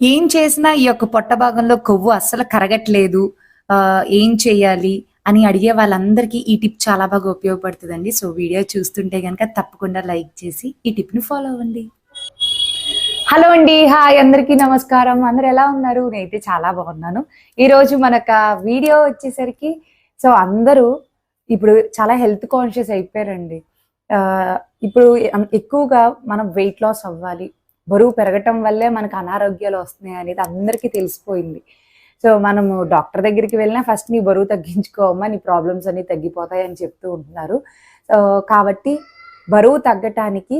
ఏం చేసినా ఈ యొక్క పొట్ట భాగంలో కొవ్వు అస్సలు కరగట్లేదు. ఏం చేయాలి అని అడిగే వాళ్ళందరికీ ఈ టిప్ చాలా బాగా ఉపయోగపడుతుందండి. సో, వీడియో చూస్తుంటే గనక తప్పకుండా లైక్ చేసి ఈ టిప్‌ని ఫాలో అవ్వండి. హలో అండి. హాయ్ అందరికీ నమస్కారం. అందరూ ఎలా ఉన్నారు? నేనైతే చాలా బాగున్నాను. ఈరోజు వీడియో వచ్చేసరికి అందరూ ఇప్పుడు చాలా హెల్త్ కాన్షియస్ అయిపోయారండి. ఇప్పుడు ఎక్కువగా మనం వెయిట్ లాస్ అవ్వాలి. బరువు పెరగటం వల్లే మనకు అనారోగ్యాలు వస్తున్నాయి అనేది అందరికీ తెలిసిపోయింది. సో, మనము డాక్టర్ దగ్గరికి వెళ్ళినా ఫస్ట్ నీ బరువు తగ్గించుకోమ్మా, నీ ప్రాబ్లమ్స్ అన్నీ తగ్గిపోతాయి అని చెప్తూ ఉంటున్నారు. కాబట్టి బరువు తగ్గటానికి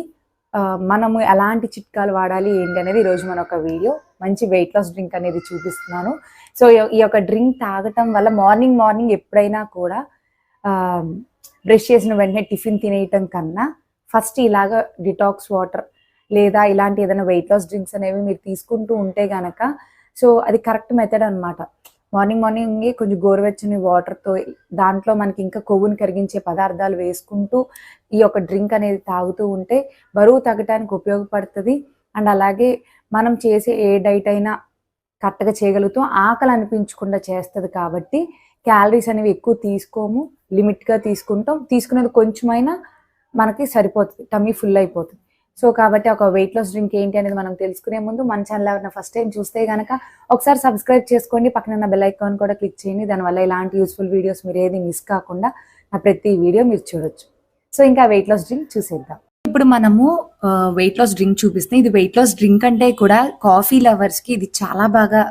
మనము ఎలాంటి చిట్కాలు వాడాలి ఏంటి అనేది ఈరోజు మన ఒక వీడియో మంచి వెయిట్ లాస్ డ్రింక్ అనేది చూపిస్తున్నాను. సో, ఈ యొక్క డ్రింక్ తాగటం వల్ల మార్నింగ్ ఎప్పుడైనా కూడా బ్రష్ చేసిన వెంటనే టిఫిన్ తినేయటం కన్నా ఫస్ట్ ఇలాగ డిటాక్స్ వాటర్ లేదా ఇలాంటి ఏదైనా వెయిట్ లాస్ డ్రింక్స్ అనేవి మీరు తీసుకుంటూ ఉంటే గనక అది కరెక్ట్ మెథడ్ అనమాట. మార్నింగే కొంచెం గోరువెచ్చని వాటర్తో దాంట్లో మనకి ఇంకా కొవ్వుని కరిగించే పదార్థాలు వేసుకుంటూ ఈ యొక్క డ్రింక్ అనేది తాగుతూ ఉంటే బరువు తగ్గటానికి ఉపయోగపడుతుంది. అండ్ అలాగే మనం చేసే ఏ డైట్ అయినా కరెక్ట్గా చేయగలుగుతాం. ఆకలి అనిపించకుండా చేస్తుంది కాబట్టి క్యాలరీస్ అనేవి ఎక్కువ తీసుకోము, లిమిట్గా తీసుకుంటాం. తీసుకునేది కొంచెమైనా మనకి సరిపోతుంది, టమ్మీ ఫుల్ అయిపోతుంది. సో, కాబట్టి ఒక వెయిట్ లాస్ డ్రింక్ ఏంటి అనేది మనం తెలుసుకునే ముందు మన ఛానల్ ఎవరైనా ఫస్ట్ టైం చూస్తే కనుక ఒకసారి సబ్స్క్రైబ్ చేసుకోండి, పక్కన ఉన్న బెల్ ఐకాన్ కూడా క్లిక్ చేయండి. దానివల్ల ఇలాంటి యూస్ఫుల్ వీడియోస్ మీరు ఏది మిస్ కాకుండా నా ప్రతి వీడియో మీరు చూడొచ్చు. సో, ఇంకా వెయిట్ లాస్ డ్రింక్ చూసేద్దాం. ఇప్పుడు మనము వెయిట్ లాస్ డ్రింక్ చూపిస్తున్నాం. ఇది వెయిట్ లాస్ డ్రింక్ అంటే కూడా కాఫీ లవర్స్కి ఇది చాలా బాగా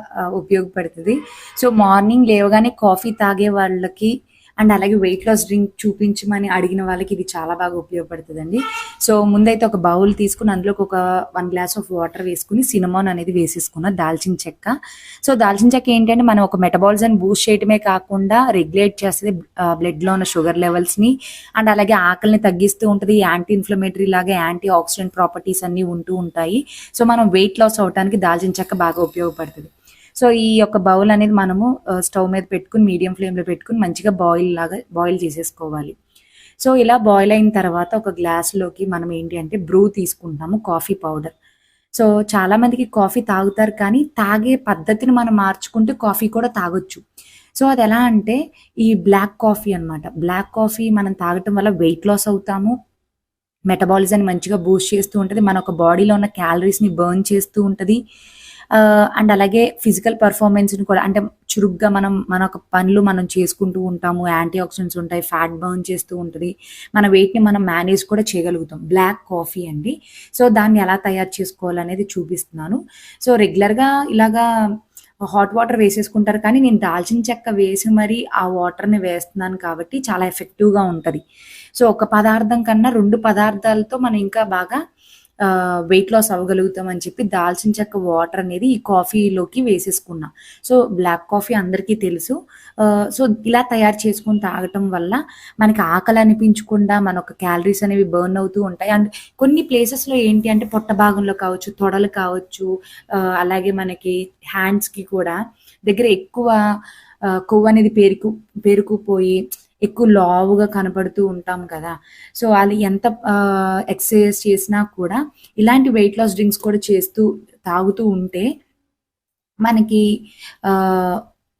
ఉపయోగపడుతుంది. సో, మార్నింగ్ లేవగానే కాఫీ తాగే వాళ్ళకి అండ్ అలాగే వెయిట్ లాస్ డ్రింక్ చూపించమని అడిగిన వాళ్ళకి ఇది చాలా బాగా ఉపయోగపడుతుందండి. సో, ముందైతే ఒక బౌల్ తీసుకుని అందులోకి ఒక 1 గ్లాస్ ఆఫ్ వాటర్ వేసుకుని సినమోన్ అనేది వేసేసుకున్న దాల్చిన చెక్క. సో, దాల్చిన చెక్క ఏంటంటే మనం ఒక మెటబాలిజం బూస్ట్ చేయడమే కాకుండా రెగ్యులేట్ చేస్తుంది బ్లడ్లో ఉన్న షుగర్ లెవెల్స్ని. అండ్ అలాగే ఆకలిని తగ్గిస్తూ ఉంటుంది. యాంటీ ఇన్ఫ్లమేటరీ లాగా యాంటీ ఆక్సిడెంట్ ప్రాపర్టీస్ అన్నీ ఉంటూ ఉంటాయి. సో, మనం వెయిట్ లాస్ అవడానికి దాల్చిన చెక్క బాగా ఉపయోగపడుతుంది. సో, ఈ యొక్క బౌల్ అనేది మనము స్టవ్ మీద పెట్టుకుని మీడియం ఫ్లేమ్లో పెట్టుకుని మంచిగా బాయిల్ చేసేసుకోవాలి. సో, ఇలా బాయిల్ అయిన తర్వాత ఒక గ్లాస్లోకి మనం ఏంటి అంటే బ్రూ తీసుకుంటాము, కాఫీ పౌడర్. సో, చాలామందికి కాఫీ తాగుతారు కానీ తాగే పద్ధతిని మనం మార్చుకుంటే కాఫీ కూడా తాగొచ్చు. సో, అది ఎలా అంటే ఈ బ్లాక్ కాఫీ అనమాట. బ్లాక్ కాఫీ మనం తాగటం వల్ల వెయిట్ లాస్ అవుతాము, మెటబాలిజాన్ని మంచిగా బూస్ట్ చేస్తూ ఉంటుంది, మన ఒక బాడీలో ఉన్న క్యాలరీస్ని బర్న్ చేస్తూ ఉంటుంది. అండ్ అలాగే ఫిజికల్ పర్ఫార్మెన్స్ని కూడా అంటే చురుగ్గా మన ఒక పనులు మనం చేసుకుంటూ ఉంటాము, యాంటీ ఆక్సిడెంట్స్ ఉంటాయి, ఫ్యాట్ బర్న్ చేస్తూ ఉంటుంది, మన వెయిట్ని మనం మేనేజ్ కూడా చేయగలుగుతాం. బ్లాక్ కాఫీ అండి. సో, దాన్ని ఎలా తయారు చేసుకోవాలనేది చూపిస్తున్నాను. సో, రెగ్యులర్గా ఇలాగా హాట్ వాటర్ వేసేసుకుంటారు కానీ నేను దాల్చిన చెక్క వేసి మరీ ఆ వాటర్ని వేస్తున్నాను కాబట్టి చాలా ఎఫెక్టివ్గా ఉంటుంది. సో, ఒక పదార్థం కన్నా 2 పదార్థాలతో మనం ఇంకా బాగా వెయిట్ లాస్ అవ్వగలుగుతాం అని చెప్పి దాల్చిన చెక్క వాటర్ అనేది ఈ కాఫీలోకి వేసేసుకున్నా. సో, బ్లాక్ కాఫీ అందరికీ తెలుసు. సో, ఇలా తయారు చేసుకొని తాగటం వల్ల మనకి ఆకలి అనిపించకుండా మన ఒక క్యాలరీస్ అనేవి బర్న్ అవుతూ ఉంటాయి. అండ్ కొన్ని ప్లేసెస్లో ఏంటి అంటే పొట్ట భాగంలో కావచ్చు, తొడలు కావచ్చు, అలాగే మనకి హ్యాండ్స్కి కూడా దగ్గర ఎక్కువ కొవ్వు అనేది పేరుకుపోయి ఎక్కువ లావుగా కనపడుతూ ఉంటాం కదా. సో, అది ఎంత ఎక్సర్సైజ్ చేసినా కూడా ఇలాంటి వెయిట్ లాస్ డ్రింక్స్ కూడా తాగుతూ ఉంటే మనకి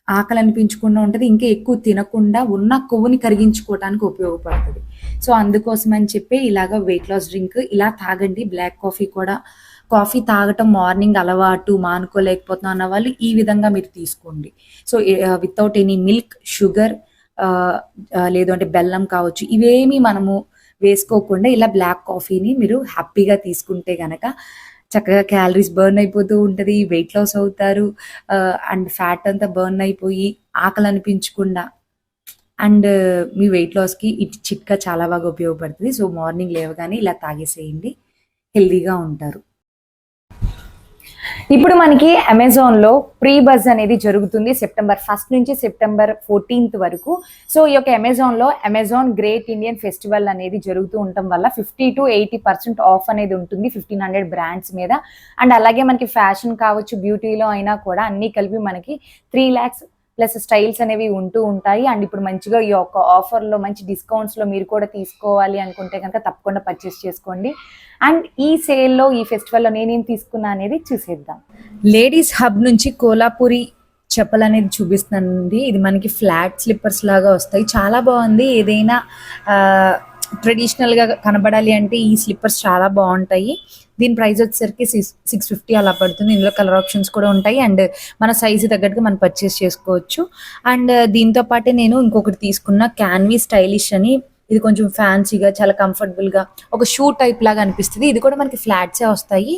ఆకలి అనిపించకుండా ఉంటుంది, ఇంకా ఎక్కువ తినకుండా ఉన్న కొవ్వుని కరిగించుకోవటానికి ఉపయోగపడుతుంది. సో, అందుకోసం అని చెప్పి ఇలాగ వెయిట్ లాస్ డ్రింక్ ఇలా తాగండి. బ్లాక్ కాఫీ కూడా కాఫీ తాగటం మార్నింగ్ అలవాటు మానుకోలేకపోతున్నాం అన్న వాళ్ళు ఈ విధంగా మీరు తీసుకోండి. So, without any milk, sugar లేదు అంటే బెల్లం కావచ్చు, ఇవేమి మనము వేసుకోకుండా ఇలా బ్లాక్ కాఫీని మీరు హ్యాపీగా తీసుకుంటే గనక చక్కగా క్యాలరీస్ బర్న్ అయిపోతూ ఉంటుంది, వెయిట్ లాస్ అవుతారు, అండ్ ఫ్యాట్ అంతా బర్న్ అయిపోయి ఆకలి అనిపించకుండా అండ్ మీ వెయిట్ లాస్కి ఈ చిట్కా చాలా బాగా ఉపయోగపడుతుంది. సో, మార్నింగ్ లేవగానే ఇలా తాగేసేయండి, హెల్దీగా ఉంటారు. ఇప్పుడు మనకి అమెజాన్లో ప్రీ బజ్ అనేది జరుగుతుంది సెప్టెంబర్ 1 నుంచి సెప్టెంబర్ 14 వరకు. సో, ఈ యొక్క అమెజాన్లో అమెజాన్ గ్రేట్ ఇండియన్ ఫెస్టివల్ అనేది జరుగుతూ ఉండటం వల్ల 50 to 80% ఆఫ్ అనేది ఉంటుంది 1500 బ్రాండ్స్ మీద. అండ్ అలాగే మనకి ఫ్యాషన్ కావచ్చు, బ్యూటీలో అయినా కూడా అన్నీ కలిపి మనకి 3 lakhs ప్లస్ స్టైల్స్ అనేవి ఉంటూ ఉంటాయి. అండ్ ఇప్పుడు మంచిగా ఈ యొక్క ఆఫర్లో మంచి డిస్కౌంట్స్లో మీరు కూడా తీసుకోవాలి అనుకుంటే కనుక తప్పకుండా పర్చేస్ చేసుకోండి. అండ్ ఈ సేల్లో ఈ ఫెస్టివల్లో నేనేం తీసుకున్నా అనేది చూసేద్దాం. లేడీస్ హబ్ నుంచి కోలాపూరి చెప్పలు అనేది చూపిస్తుందండి. ఇది మనకి ఫ్లాట్ స్లిప్పర్స్ లాగా వస్తాయి, చాలా బాగుంది. ఏదైనా ట్రెడిషనల్గా కనబడాలి అంటే ఈ స్లిప్పర్స్ చాలా బాగుంటాయి. దీని ప్రైస్ వచ్చేసరికి 650 అలా పడుతుంది. ఇందులో కలర్ ఆప్షన్స్ కూడా ఉంటాయి అండ్ మన సైజు తగ్గట్టుగా మనం పర్చేస్ చేసుకోవచ్చు. అండ్ దీంతో పాటే నేను ఇంకొకటి తీసుకున్న క్యాన్వీ స్టైలిష్ అని. ఇది కొంచెం ఫ్యాన్సీగా చాలా కంఫర్టబుల్గా ఒక షూ టైప్ లాగా అనిపిస్తుంది. ఇది కూడా మనకి ఫ్లాట్సే వస్తాయి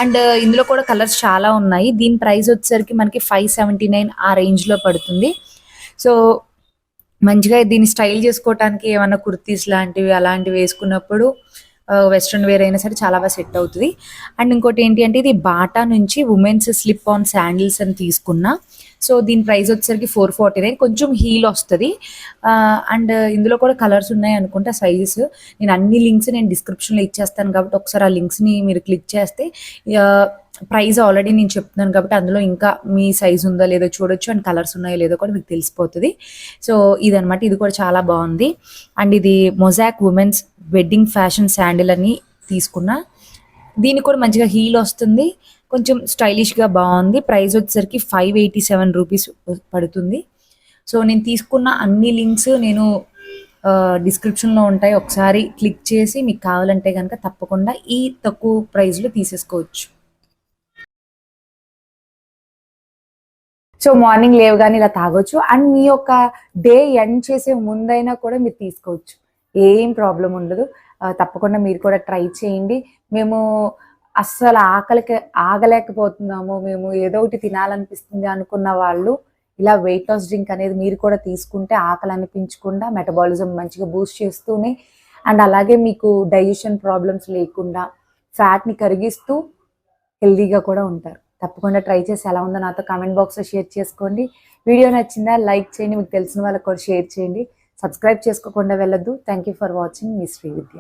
అండ్ ఇందులో కూడా కలర్స్ చాలా ఉన్నాయి. దీని ప్రైస్ వచ్చేసరికి మనకి 579 ఆ రేంజ్లో పడుతుంది. సో మంచిగా దీన్ని స్టైల్ చేసుకోవటానికి ఏమన్నా కుర్తీస్ లాంటివి అలాంటివి వేసుకున్నప్పుడు వెస్ట్రన్ వేర్ అయినా సరే చాలా బాగా సెట్ అవుతుంది. అండ్ ఇంకోటి ఏంటి అంటే ఇది బాటా నుంచి ఉమెన్స్ స్లిప్ ఆన్ శాండిల్స్ అని తీసుకున్నా. సో దీని ప్రైస్ వచ్చేసరికి 449, కొంచెం హీల్ వస్తుంది. అండ్ ఇందులో కూడా కలర్స్ ఉన్నాయి అనుకుంటా, సైజెస్. నేను అన్ని లింక్స్ నేను డిస్క్రిప్షన్లో ఇచ్చేస్తాను కాబట్టి ఒకసారి ఆ లింక్స్ని మీరు క్లిక్ చేస్తే ప్రైస్ ఆల్రెడీ నేను చెప్తున్నాను కాబట్టి అందులో ఇంకా మీ సైజ్ ఉందో లేదో చూడొచ్చు అండ్ కలర్స్ ఉన్నాయో లేదో కూడా మీకు తెలిసిపోతుంది. సో ఇదనమాట, ఇది కూడా చాలా బాగుంది. అండ్ ఇది mosaic women's wedding fashion sandal అని తీసుకున్నా. దీనికి కూడా మంచిగా హీల్ వస్తుంది, కొంచెం స్టైలిష్గా బాగుంది. ప్రైస్ వచ్చేసరికి 587 రూపీస్ పడుతుంది. సో నేను తీసుకున్న అన్ని లింక్స్ నేను డిస్క్రిప్షన్లో ఉంటాయి, ఒకసారి క్లిక్ చేసి మీకు కావాలంటే కనుక తప్పకుండా ఈ తక్కువ ప్రైస్లో తీసేసుకోవచ్చు. సో మార్నింగ్ లేవగానే ఇలా తాగొచ్చు అండ్ మీ యొక్క డే ఎండ్ చేసే ముందైనా కూడా మీరు తీసుకోవచ్చు, ఏం ప్రాబ్లం ఉండదు. తప్పకుండా మీరు కూడా ట్రై చేయండి. మేము అస్సలు ఆకలికి ఆగలేకపోతున్నాము, మేము ఏదో ఒకటి తినాలనిపిస్తుంది అనుకున్న వాళ్ళు ఇలా వెయిట్ లాస్ డ్రింక్ అనేది మీరు కూడా తీసుకుంటే ఆకలి అనిపించకుండా మెటబాలిజం మంచిగా బూస్ట్ చేస్తూనే అండ్ అలాగే మీకు డైజెషన్ ప్రాబ్లమ్స్ లేకుండా ఫ్యాట్ని కరిగిస్తూ హెల్దీగా కూడా ఉంటారు. తప్పకుండా ట్రై చేసి ఎలా ఉందో నాతో కామెంట్ బాక్స్లో షేర్ చేసుకోండి. వీడియో నచ్చిందా లైక్ చేయండి, మీకు తెలిసిన వాళ్ళకి కూడా షేర్ చేయండి. సబ్స్క్రైబ్ చేసుకోకుండా వెళ్ళొద్దు. థ్యాంక్ యూ ఫర్ వాచింగ్ మీ శ్రీ విద్య.